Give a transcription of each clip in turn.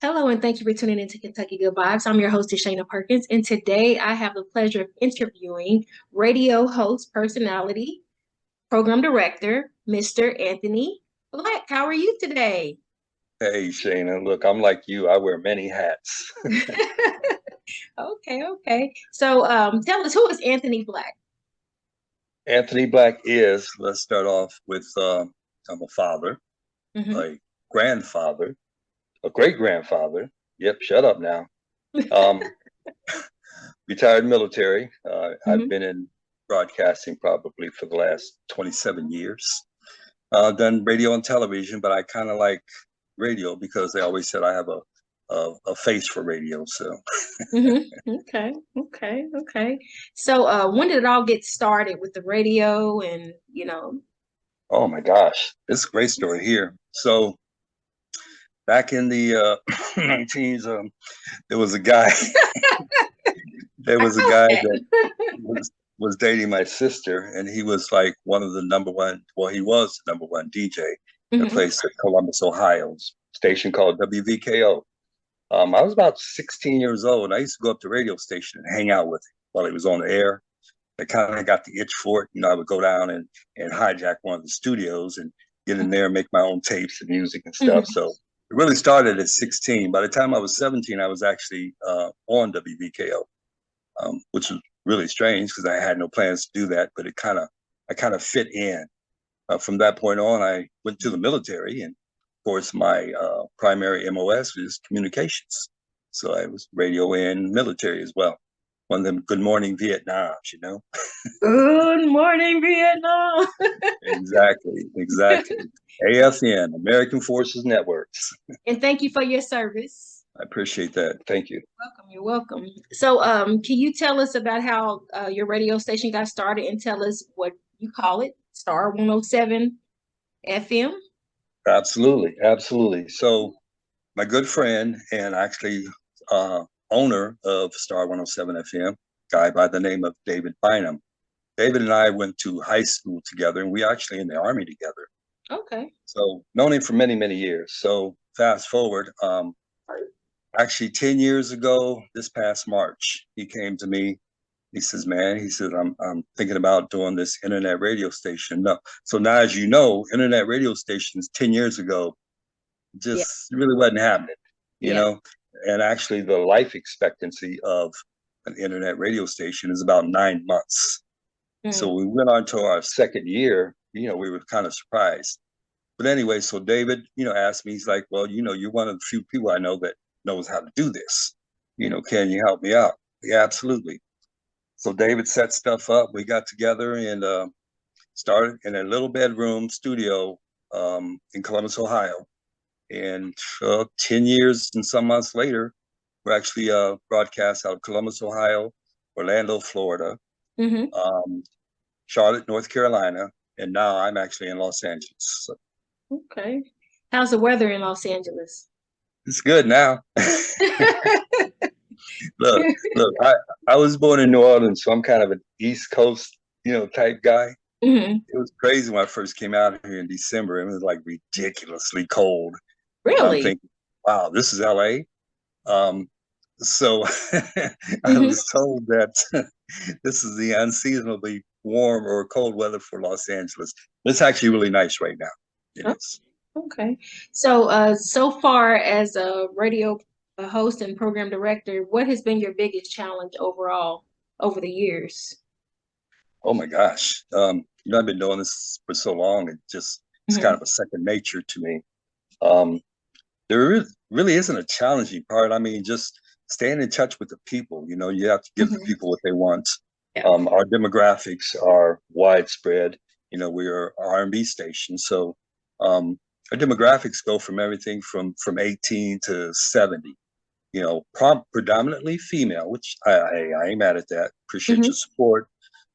Hello, and thank you for tuning into Kentucky Good Vibes. I'm your host, Shayna Perkins, and today I have the pleasure of interviewing radio host, personality, program director, Mr. Anthony Black. How are you today? Hey, Shayna, look, I'm like you. I wear many hats. Okay. So, tell us, who is Anthony Black? Anthony Black is, let's start off with I'm a father, Hmm. a grandfather, a great grandfather. Yep, shut up now. Um, Retired military. I've Hmm. been in broadcasting probably for the last 27 years. Done radio and television, but I kind of like radio because they always said I have a face for radio. So, Hmm. Okay. So, when did it all get started with the radio and? oh my gosh, this is a great story here. So, back in the 19s, there was a guy. There was a guy Okay. that was dating my sister, and he was like one of the number one. Well, he was the number one DJ in a Hmm. place in Columbus, Ohio, station called WVKO. I was about 16 years old, and I used to go up to the radio station and hang out with him while he was on the air. I kind of got the itch for it. I would go down and hijack one of the studios and get in there and make my own tapes and music and stuff. Hmm. So it really started at 16. By the time I was 17, I was actually on WBKO, which was really strange because I had no plans to do that, but I kind of fit in. From that point on, I went to the military, and of course, my primary MOS was communications. So I was radio and military as well. One of them Good Morning Vietnams. Good morning, Vietnam. Exactly. AFN, American Forces Networks. And thank you for your service. I appreciate that. Thank you. You're welcome. So, can you tell us about how your radio station got started and tell us what you call it? Star 107 FM? Absolutely. So my good friend and actually owner of Star 107 FM, guy by the name of David Bynum. David and I went to high school together, and we actually in the army together. Okay. So known him for many years. So fast forward, actually 10 years ago, this past March, he came to me. He says, "Man," he says, I'm thinking about doing this internet radio station." No, so now, as you know, internet radio stations 10 years ago Yeah. just really wasn't happening, you Yeah. know. And actually, the life expectancy of an internet radio station is about 9 months. So Mm. we went on to our second year. We were kind of surprised. But anyway, so David, asked me, he's like, "Well, you're one of the few people I know that knows how to do this. Can you help me out?" Yeah, absolutely. So David set stuff up. We got together and started in a little bedroom studio in Columbus, Ohio. And 10 years and some months later, we're actually broadcast out of Columbus, Ohio, Orlando, Florida, Hmm. um, Charlotte, North Carolina, and now I'm actually in Los Angeles. So Okay. How's the weather in Los Angeles? it's good now. Look, I was born in New Orleans, so I'm kind of an East Coast, type guy. Hmm. It was crazy when I first came out here in December. It was like ridiculously cold. And I'm Really? thinking, wow, this is LA. Um, so I Hmm. was told that this is the unseasonably warm or cold weather for Los Angeles. It's actually really nice right now. It is. Okay. So, so far as a radio host and program director, what has been your biggest challenge overall over the years? Oh my gosh. I've been doing this for so long. It's kind Hmm. of a second nature to me. Um, there really isn't a challenging part. I mean, just staying in touch with the people. You have to give the Hmm. people what they want. Yeah. Our demographics are widespread. We are R&B station, so um, our demographics go from everything from 18 to 70. Predominantly female, which I ain't mad at that. Appreciate your Hmm. support.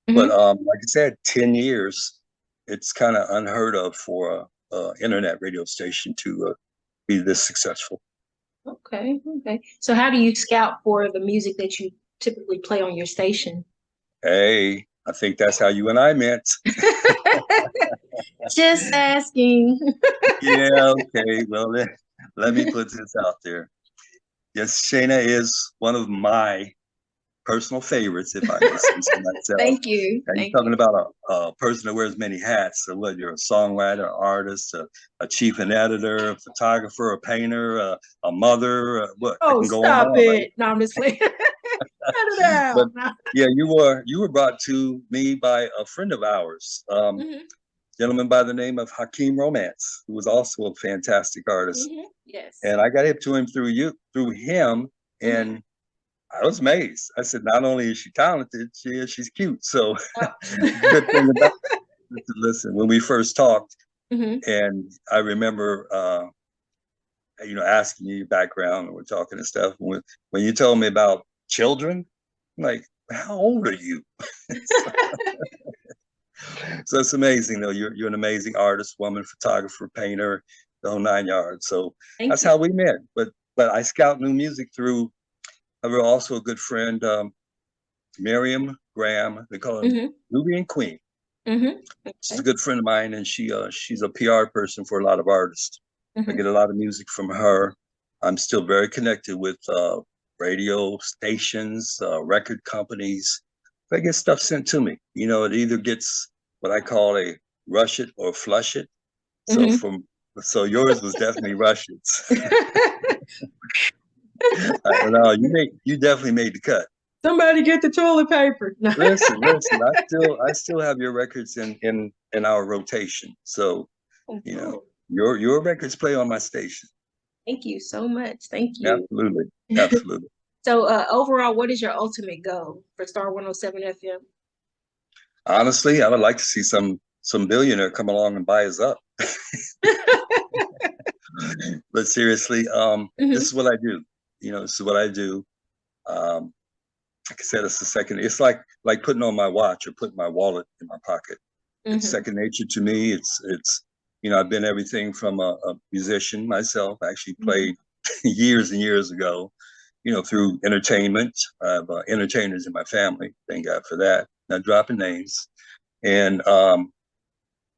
But Hmm. like I said, 10 years, it's kind of unheard of for a internet radio station to be this successful. Okay. So, how do you scout for the music that you typically play on your station? Hey, I think that's how you and I met. Just asking. Yeah, okay. Well, let me put this out there. Yes, Shayna is one of my personal favorites, if I may say so myself. Thank you. Now, you're Thank talking you. about a person that wears many hats. So what, you're a songwriter, artist, a chief and editor, a photographer, a painter, a mother. What, I Oh, can go on and stop on, right? it. No, I'm just playing. Cut it But out. No. yeah, you were brought to me by a friend of ours, Hmm. gentleman by the name of Hakeem Romance, who was also a fantastic artist. Hmm. Yes. And I got hip to him through him, Hmm. and I was amazed. I said, not only is she talented, she's cute. So Oh. good thing about it, listen, when we first talked, Hmm. and I remember asking you your background and we're talking and stuff. When you told me about children, I'm like, how old are you? so, so it's amazing though. You're an amazing artist, woman, photographer, painter, the whole 9 yards. So Thank that's you. how we met. But I scout new music through. I have also a good friend, Miriam Graham. They call her Hmm. Ruby and Queen. Hmm. She's a Okay. good friend of mine, and she's a PR person for a lot of artists. I Hmm. get a lot of music from her. I'm still very connected with radio stations, record companies. I get stuff sent to me. It either gets what I call a rush it or flush it. So Hmm. from so yours was definitely rush it. No, you definitely made the cut. Somebody get the toilet paper. No. Listen. I still have your records in our rotation. So Oh, you know, cool. your records play on my station. Thank you so much. Thank you. Absolutely, absolutely. So, overall, what is your ultimate goal for Star 107 FM? Honestly, I would like to see some billionaire come along and buy us up. But seriously, this Hmm. is what I do. This is what I do. Um, like I said, it's the second. It's like putting on my watch or putting my wallet in my pocket. It's Hmm. second nature to me. It's I've been everything from a musician myself. I actually Hmm. played years and years ago. Through entertainment. I have entertainers in my family. Thank God for that. Not dropping names. And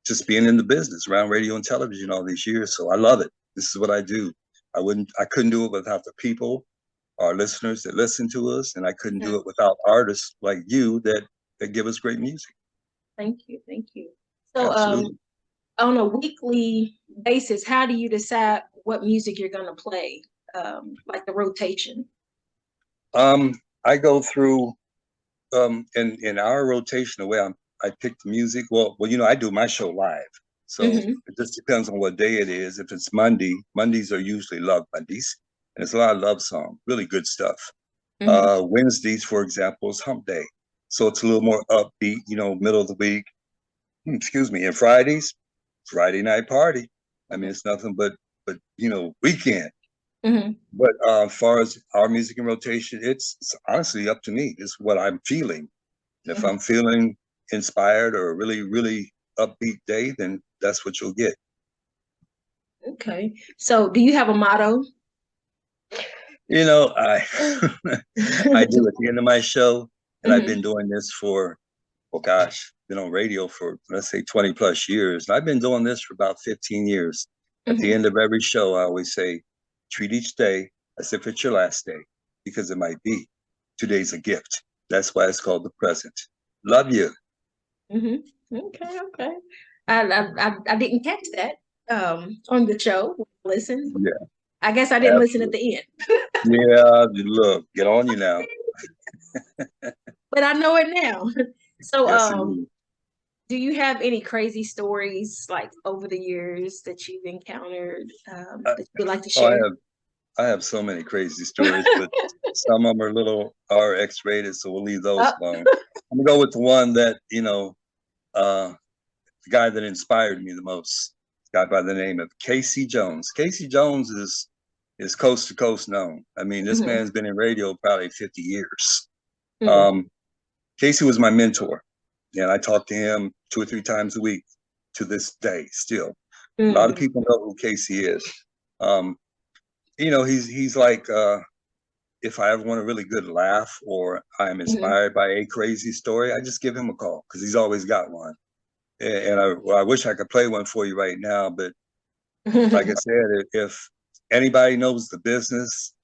just being in the business around radio and television all these years. So I love it. This is what I do. I couldn't do it without the people, our listeners that listen to us, and I couldn't Hmm. do it without artists like you that give us great music. Thank you. Thank you. So, Absolutely. on a weekly basis, how do you decide what music you're going to play? Like the rotation. Um, I go through in our rotation the way I pick the music. Well, I do my show live, so Hmm. it just depends on what day it is. If it's Mondays are usually love Mondays, and it's a lot of love song, really good stuff. Hmm. Wednesdays, for example, is hump day, so it's a little more upbeat, middle of the week. Excuse me. And Fridays, Friday night party. I mean, it's nothing but weekend. Hmm. But as far as our music in rotation, it's honestly up to me. It's what I'm feeling. And if Hmm. I'm feeling inspired or a really, really upbeat day, then that's what you'll get. Okay. So, do you have a motto? I I do at the end of my show, and I've Hmm. been doing this for, oh gosh, been on radio for let's say 20 plus years. And I've been doing this for about 15 years. At the Hmm. end of every show, I always say, treat each day as if it's your last day, because it might be. Today's a gift. That's why it's called the present. Love you. Hmm. Okay. Okay. I didn't catch that on the show. Listen, Yeah, I guess I didn't listen at absolutely. the end, Yeah, look, get on you now. but I know it now. So, Yes, indeed. do you have any crazy stories like over the years that you've encountered Uh, that you'd like to oh, share? I have so many crazy stories, but some of them are a little RX rated, so we'll leave those Oh. alone. I'm gonna go with the one that the guy that inspired me the most, a guy by the name of Casey Jones. Casey Jones is coast to coast known. I mean, this Hmm. man's been in radio probably 50 years. Hmm. Um, Casey was my mentor, and I talk to him 2 or 3 times a week to this day. Still, a lot of Hmm. people know who Casey is. Um, he's like if I ever want a really good laugh or I'm Hmm. inspired by a crazy story, I just give him a call because he's always got one. And I wish I could play one for you right now, but like I said, if anybody knows the business,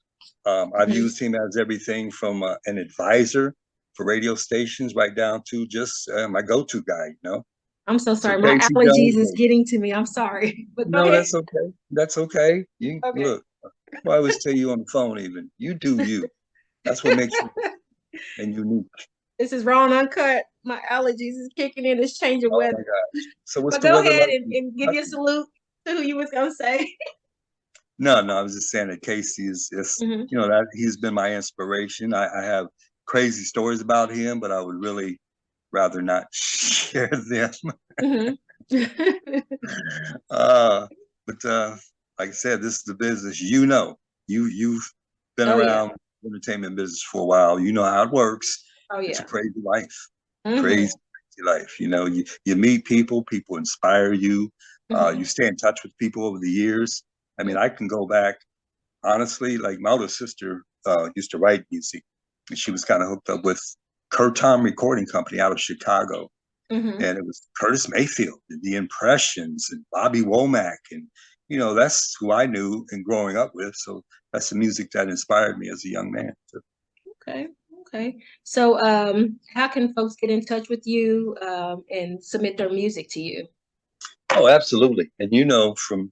I've used him as everything from an advisor for radio stations right down to just my go-to guy, you know. I'm so So sorry. My Casey allergies Jones, is getting to me. I'm sorry. But go no, ahead. that's okay. That's okay. You Okay. look, I always tell you on the phone, even you do you. That's what makes you and unique. This is raw and uncut. My allergies is kicking in. It's changing Oh my weather. gosh. So what's But the go weather ahead like? and give your salute to who you was gonna say. No, no, I was just saying that Casey is Hmm. you know, that he's been my inspiration. I have crazy stories about him, but I would really rather not share them. Hmm. Uh, but like I said, this is the business. You know, you've been Oh yeah. around entertainment business for a while. You know how it works. Oh It's a yeah. crazy life, Hmm. crazy, crazy life. You know, you meet people, people inspire you. You Hmm. stay in touch with people over the years. I mean, I can go back honestly. Like my older sister used to write music, and she was kind of hooked up with Curtom Recording Company out of Chicago, Hmm. and it was Curtis Mayfield and the Impressions and Bobby Womack, and you know that's who I knew and growing up with. So that's the music that inspired me as a young man. So, Okay. Okay. So how can folks get in touch with you and submit their music to you? oh, absolutely. And you know, from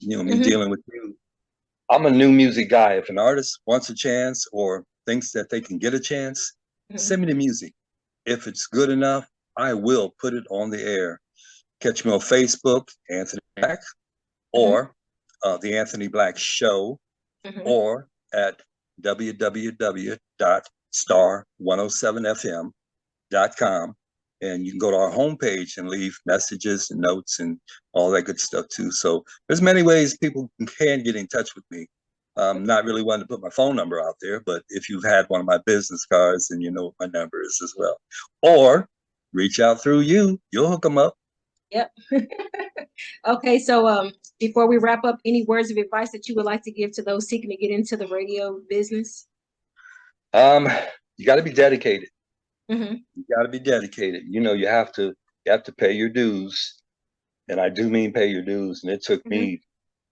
me Hmm. dealing with you, I'm a new music guy. If an artist wants a chance or thinks that they can get a chance, Hmm. send me the music. If it's good enough, I will put it on the air. Catch me on Facebook, Anthony Black, Hmm. or the Anthony Black Show, Hmm. or at www.star107fm.com. And you can go to our homepage and leave messages and notes and all that good stuff too. So there's many ways people can get in touch with me. Not really wanting to put my phone number out there, but if you've had one of my business cards, then you know what my number is as well. Or reach out through you. You'll hook them up. Yep. Okay, so before we wrap up, any words of advice that you would like to give to those seeking to get into the radio business? Um, you got to be dedicated. Hmm. You got to be dedicated. You know, you have to pay your dues, and I do mean pay your dues. And it took Hmm. me,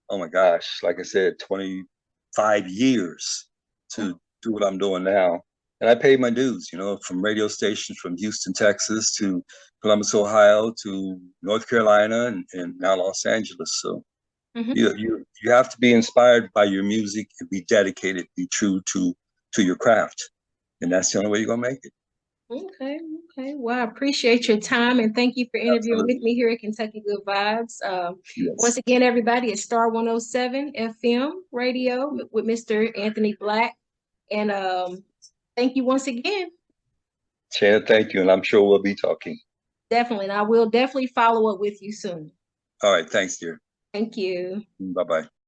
oh my gosh, like I said, 25 years to do what I'm doing now. And I paid my dues, you know, from radio stations from Houston, Texas to Columbus, Ohio to North Carolina and now Los Angeles. So Hmm. you have to be inspired by your music and be dedicated, be true to your craft. And that's the only way you're gonna make it. Okay, okay. Well, I appreciate your time and thank you for interviewing with Absolutely. me here at Kentucky Good Vibes. Once Yes. again, everybody, it's Star 107 FM radio with Mr. Anthony Black. And thank you once again. Chan, thank you. And I'm sure we'll be talking. Definitely. And I will definitely follow up with you soon. All right. Thanks, dear. Thank you. Bye bye.